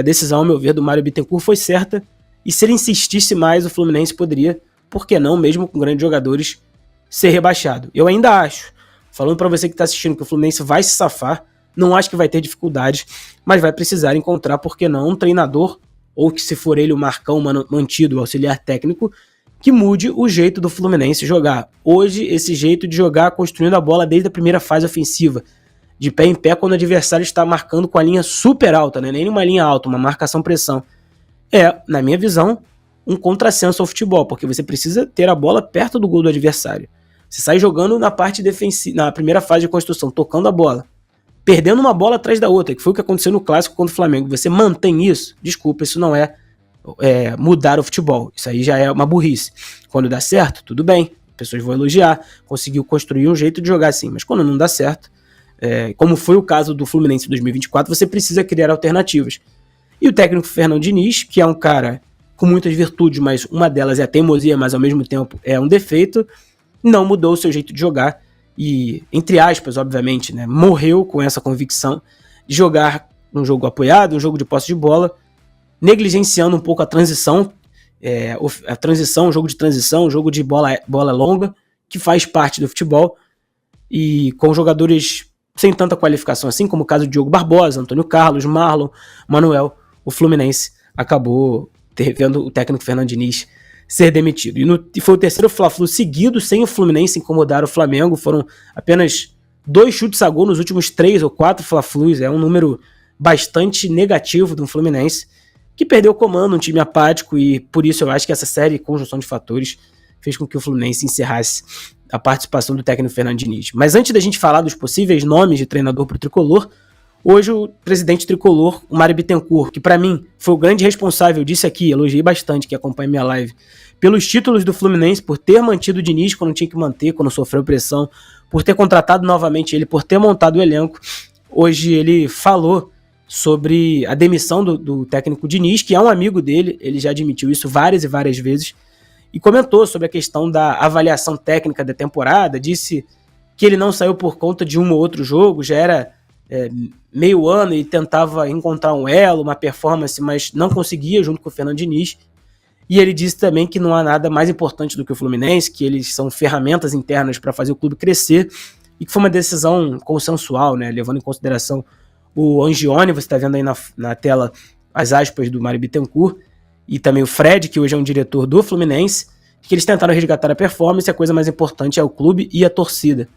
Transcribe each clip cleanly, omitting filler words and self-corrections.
A decisão, ao meu ver, do Mário Bittencourt foi certa, e se ele insistisse mais, o Fluminense poderia, por que não, mesmo com grandes jogadores, ser rebaixado. Eu ainda acho, falando para você que está assistindo, que o Fluminense vai se safar, não acho que vai ter dificuldades, mas vai precisar encontrar, por que não, um treinador, ou que se for ele o Marcão mantido, o auxiliar técnico, que mude o jeito do Fluminense jogar. Hoje, esse jeito de jogar construindo a bola desde a primeira fase ofensiva, de pé em pé quando o adversário está marcando com a linha super alta, né? Nem uma linha alta, uma marcação-pressão. É, na minha visão, um contrassenso ao futebol, porque você precisa ter a bola perto do gol do adversário. Você sai jogando na parte defensiva, na primeira fase de construção, tocando a bola, perdendo uma bola atrás da outra, que foi o que aconteceu no clássico contra o Flamengo. Você mantém isso? Desculpa, isso não é mudar o futebol. Isso aí já é uma burrice. Quando dá certo, tudo bem, pessoas vão elogiar, conseguiu construir um jeito de jogar assim, mas quando não dá certo, como foi o caso do Fluminense em 2024, você precisa criar alternativas. E o técnico Fernando Diniz, que é um cara com muitas virtudes, mas uma delas é a teimosia, mas ao mesmo tempo é um defeito, não mudou o seu jeito de jogar e, entre aspas, obviamente, né, morreu com essa convicção de jogar um jogo apoiado, um jogo de posse de bola, negligenciando um pouco a transição, o jogo de transição, o jogo de bola longa, que faz parte do futebol, e com jogadores sem tanta qualificação assim, como o caso de Diogo Barbosa, Antônio Carlos, Marlon, Manuel, o Fluminense acabou vendo o técnico Fernando Diniz ser demitido. E foi o terceiro Fla-Flu seguido sem o Fluminense incomodar o Flamengo. Foram apenas 2 chutes a gol nos últimos 3 ou 4 Fla-Flus. É um número bastante negativo do Fluminense, que perdeu o comando, um time apático, e por isso eu acho que essa série, conjunção de fatores, fez com que o Fluminense encerrasse a participação do técnico Fernando Diniz. Mas antes da gente falar dos possíveis nomes de treinador para o Tricolor, hoje o presidente Tricolor, o Mário Bittencourt, que para mim foi o grande responsável disso aqui, elogiei bastante, que acompanha minha live, pelos títulos do Fluminense, por ter mantido o Diniz quando tinha que manter, quando sofreu pressão, por ter contratado novamente ele, por ter montado o elenco. Hoje ele falou sobre a demissão do técnico Diniz, que é um amigo dele, ele já admitiu isso várias e várias vezes, e comentou sobre a questão da avaliação técnica da temporada, disse que ele não saiu por conta de um ou outro jogo, já era meio ano e tentava encontrar um elo, uma performance, mas não conseguia junto com o Fernando Diniz. E ele disse também que não há nada mais importante do que o Fluminense, que eles são ferramentas internas para fazer o clube crescer, e que foi uma decisão consensual, né, levando em consideração o Angione, você está vendo aí na tela as aspas do Mário Bittencourt, e também o Fred, que hoje é um diretor do Fluminense, que eles tentaram resgatar a performance, e a coisa mais importante é o clube e a torcida.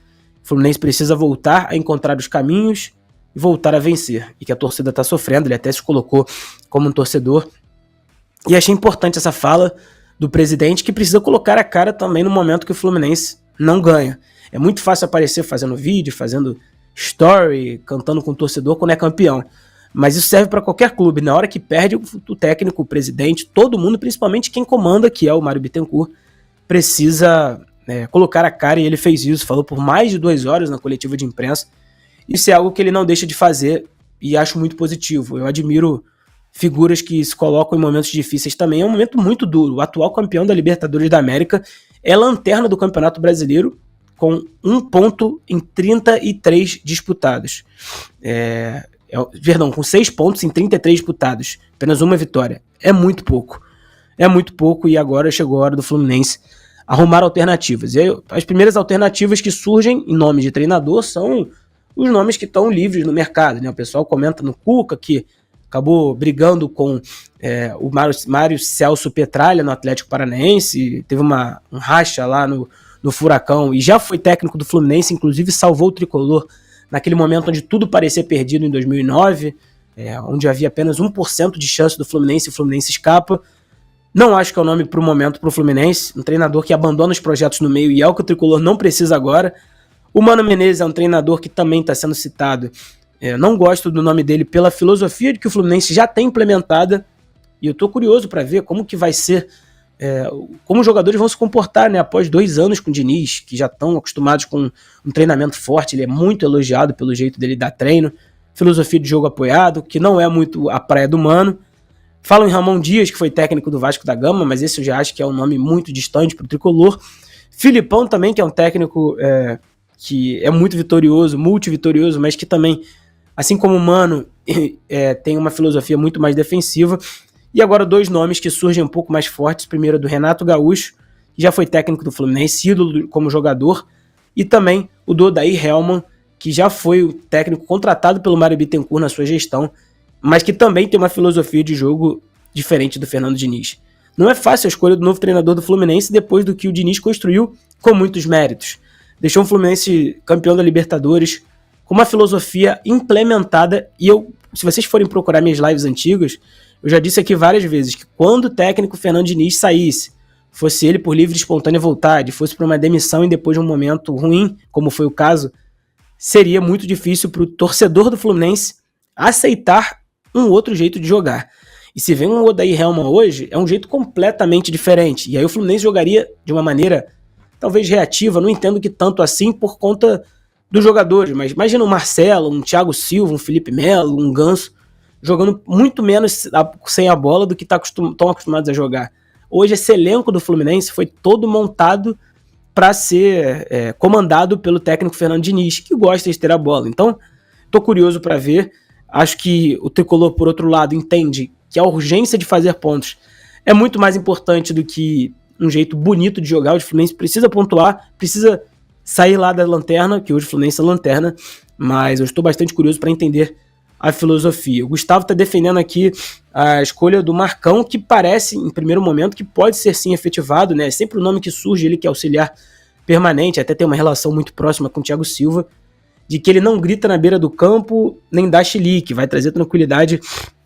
O Fluminense precisa voltar a encontrar os caminhos e voltar a vencer, e que a torcida está sofrendo, ele até se colocou como um torcedor. E achei importante essa fala do presidente, que precisa colocar a cara também no momento que o Fluminense não ganha. É muito fácil aparecer fazendo vídeo, fazendo story, cantando com o torcedor quando é campeão. Mas isso serve para qualquer clube. Na hora que perde, o técnico, o presidente, todo mundo, principalmente quem comanda, que é o Mário Bittencourt, precisa colocar a cara, e ele fez isso. Falou por mais de 2 horas na coletiva de imprensa. Isso é algo que ele não deixa de fazer e acho muito positivo. Eu admiro figuras que se colocam em momentos difíceis também. É um momento muito duro. O atual campeão da Libertadores da América é lanterna do Campeonato Brasileiro, com 1 ponto em 33 disputados. Com 6 pontos em 33 disputados. Apenas uma vitória. É muito pouco. É muito pouco, e agora chegou a hora do Fluminense arrumar alternativas. E aí, as primeiras alternativas que surgem em nome de treinador são os nomes que estão livres no mercado, né? O pessoal comenta no Cuca, que acabou brigando com o Mário Celso Petralha no Atlético Paranaense, teve um racha lá no Furacão, e já foi técnico do Fluminense, inclusive salvou o Tricolor naquele momento onde tudo parecia perdido em 2009, onde havia apenas 1% de chance do Fluminense, e o Fluminense escapa. Não acho que é o nome para o momento para o Fluminense, um treinador que abandona os projetos no meio, e é o que o Tricolor não precisa agora. O Mano Menezes é um treinador que também está sendo citado. Não gosto do nome dele pela filosofia que o Fluminense já tem implementada, e eu estou curioso para ver como que vai ser, como os jogadores vão se comportar, né, após 2 anos com o Diniz, que já estão acostumados com um treinamento forte. Ele é muito elogiado pelo jeito dele dar treino, filosofia de jogo apoiado, que não é muito a praia do Mano. Falam em Ramon Dias, que foi técnico do Vasco da Gama, mas esse eu já acho que é um nome muito distante para o Tricolor. Filipão também, que é um técnico que é muito vitorioso, multivitorioso, mas que também Assim como o Mano tem uma filosofia muito mais defensiva. E agora 2 nomes que surgem um pouco mais fortes. Primeiro do Renato Gaúcho, que já foi técnico do Fluminense, ídolo como jogador. E também o do Odair Hellmann, que já foi o técnico contratado pelo Mário Bittencourt na sua gestão, mas que também tem uma filosofia de jogo diferente do Fernando Diniz. Não é fácil a escolha do novo treinador do Fluminense depois do que o Diniz construiu com muitos méritos. Deixou o Fluminense campeão da Libertadores, com uma filosofia implementada, e se vocês forem procurar minhas lives antigas, eu já disse aqui várias vezes que quando o técnico Fernando Diniz saísse, fosse ele por livre e espontânea vontade, fosse para uma demissão e depois de um momento ruim, como foi o caso, seria muito difícil para o torcedor do Fluminense aceitar um outro jeito de jogar. E se vem um Odair Hellmann hoje, é um jeito completamente diferente. E aí o Fluminense jogaria de uma maneira talvez reativa, não entendo que tanto assim por conta dos jogadores, mas imagina um Marcelo, um Thiago Silva, um Felipe Melo, um Ganso, jogando muito menos sem a bola do que estão acostumados a jogar. Hoje esse elenco do Fluminense foi todo montado para ser comandado pelo técnico Fernando Diniz, que gosta de ter a bola. Então, estou curioso para ver. Acho que o Tricolor, por outro lado, entende que a urgência de fazer pontos é muito mais importante do que um jeito bonito de jogar. O Fluminense precisa pontuar, precisa sair lá da lanterna, que hoje o Fluminense é lanterna, mas eu estou bastante curioso para entender a filosofia. O Gustavo está defendendo aqui a escolha do Marcão, que parece, em primeiro momento, que pode ser sim efetivado, né? É sempre o nome que surge, ele que é auxiliar permanente, até tem uma relação muito próxima com o Thiago Silva, de que ele não grita na beira do campo, nem dá chilique, vai trazer tranquilidade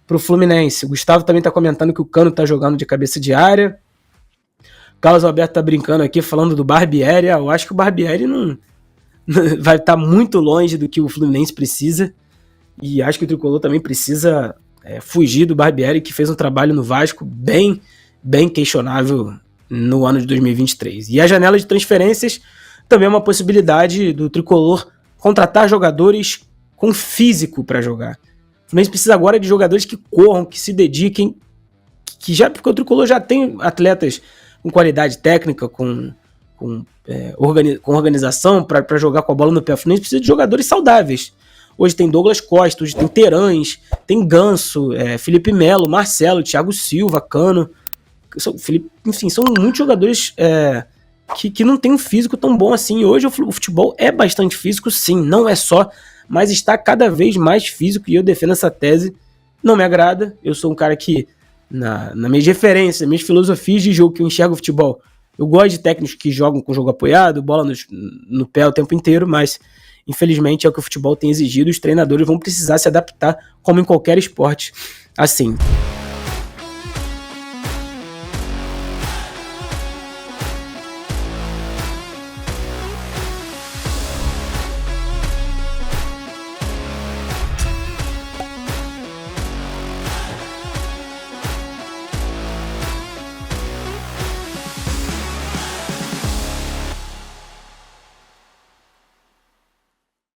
para o Fluminense. O Gustavo também está comentando que o Cano está jogando de cabeça de área. Carlos Alberto tá brincando aqui, falando do Barbieri. Eu acho que o Barbieri não vai estar muito longe do que o Fluminense precisa. E acho que o Tricolor também precisa fugir do Barbieri, que fez um trabalho no Vasco bem questionável no ano de 2023. E a janela de transferências também é uma possibilidade do Tricolor contratar jogadores com físico para jogar. O Fluminense precisa agora de jogadores que corram, que se dediquem, porque o Tricolor já tem atletas com qualidade técnica, com organização para jogar com a bola no pé. O Fluminense precisa de jogadores saudáveis. Hoje tem Douglas Costa, hoje tem Terãs, tem Ganso, Felipe Melo, Marcelo, Thiago Silva, Cano. Enfim, são muitos jogadores que não tem um físico tão bom assim. Hoje o futebol é bastante físico, sim, não é só, mas está cada vez mais físico, e eu defendo essa tese. Não me agrada, eu sou um cara que, na minhas referências, nas minhas filosofias de jogo que eu enxergo o futebol, eu gosto de técnicos que jogam com jogo apoiado, bola no pé o tempo inteiro, mas infelizmente é o que o futebol tem exigido. Os treinadores vão precisar se adaptar, como em qualquer esporte assim.